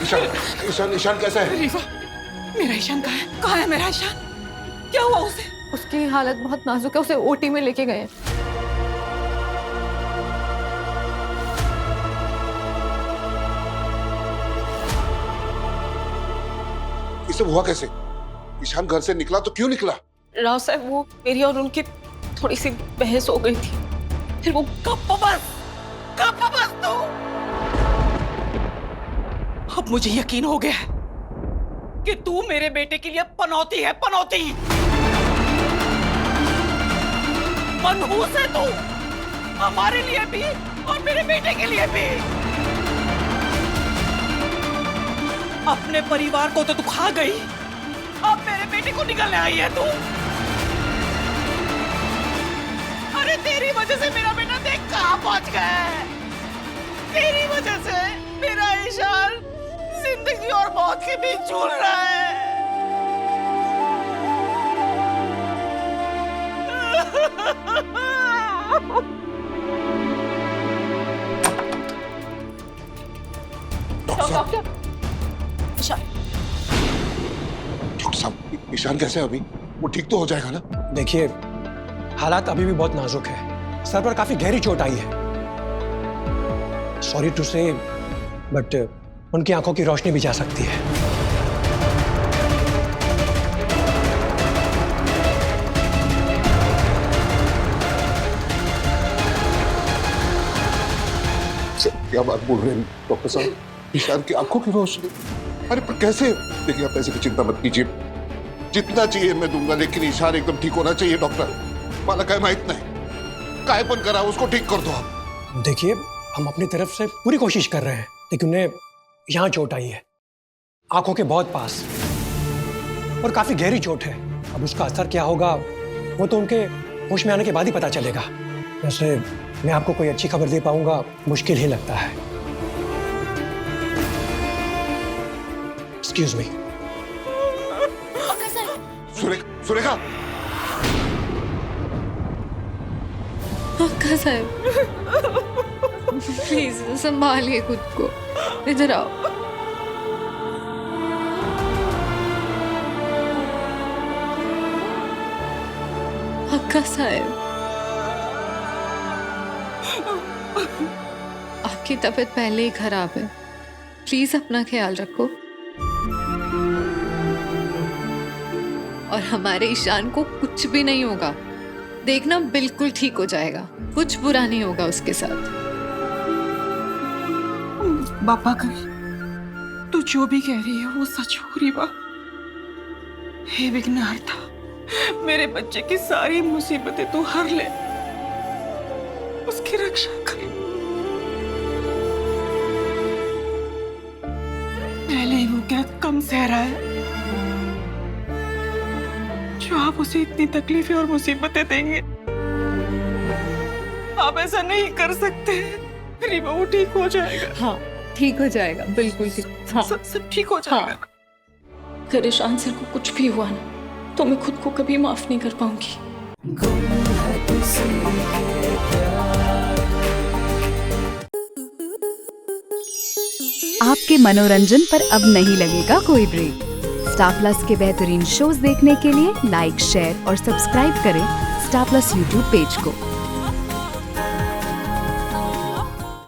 ईशान ईशान ईशान कैसा है? रीवा, मेरा ईशान कहाँ है? कहाँ है मेरा ईशान? क्या हुआ उसे? उसकी हालत बहुत नाजुक है, उसे ओटी में लेके गए हैं। ये सब हुआ कैसे? ईशान घर से निकला तो क्यों निकला? राव साहब, वो मेरी और उनकी थोड़ी सी बहस हो गई थी, फिर वो कब बस तू। अब मुझे यकीन हो गया है कि तू मेरे बेटे के लिए पनौती है, पनौती। मनहूस है तू, हमारे लिए भी और मेरे बेटे के लिए भी। अपने परिवार को तो तू खा गई, अब मेरे बेटे को निकलने आई है तू। अरे तेरी वजह से मेरा बेटा देख कहां पहुंच गया है। तेरी वजह से मेरा ईशान जिंदगी और मौत के बीच झूल रहा है। डॉक्टर ईशान, साहब, ईशान कैसे है अभी? वो ठीक तो हो जाएगा ना? देखिए, हालात अभी भी बहुत नाजुक है। सर पर काफी गहरी चोट आई है। सॉरी टू से, बट उनकी आंखों की रोशनी भी जा सकती है। क्या बात बोल रहे हैं डॉक्टर साहब? ईशान की आंखों की रोशनी? अरे पर कैसे? देखिए, आप पैसे की चिंता मत कीजिए, जितना चाहिए मैं दूंगा, लेकिन ईशान एकदम ठीक होना चाहिए डॉक्टर। माला काय माहित नहीं, कायपन करा, उसको ठीक कर दो आप। देखिए, हम अपनी तरफ से पूरी कोशिश कर रहे हैं, लेकिन उन्हें यहाँ चोट आई है, आंखों के बहुत पास, और काफी गहरी चोट है। अब उसका असर क्या होगा वो तो उनके होश में आने के बाद ही पता चलेगा। वैसे मैं आपको कोई अच्छी खबर दे पाऊंगा मुश्किल ही लगता है। Excuse me. सुरेखा, अक्का साहब, प्लीज संभालिए खुद को, इधर आओ। अक्का साहब, आपकी तबीयत पहले ही खराब है, प्लीज अपना ख्याल रखो। और हमारे ईशान को कुछ भी नहीं होगा, देखना बिल्कुल ठीक हो जाएगा, कुछ बुरा नहीं होगा उसके साथ। बापा करी, तू जो भी कह रही है वो सच हो रही बा। हे विघ्नहर्ता, मेरे बच्चे की सारी मुसीबतें तू हर ले, उसकी रक्षा कर। पहले ही वो क्या कम सह रहा है जो आप उसे इतनी तकलीफें और मुसीबतें देंगे। आप ऐसा नहीं कर सकते। रीवा, वो ठीक हो जाएगा। हाँ, ठीक हो जाएगा, बिल्कुल ठीक। हाँ, सब ठीक हो जाएगा। हाँ। अगर ईशान सर को कुछ भी हुआ ना, तो मैं खुद को कभी माफ नहीं कर पाऊंगी। आपके मनोरंजन पर अब नहीं लगेगा कोई ब्रेक। स्टार प्लस के बेहतरीन शोज देखने के लिए लाइक, शेयर और सब्सक्राइब करें स्टार प्लस यूट्यूब पेज को।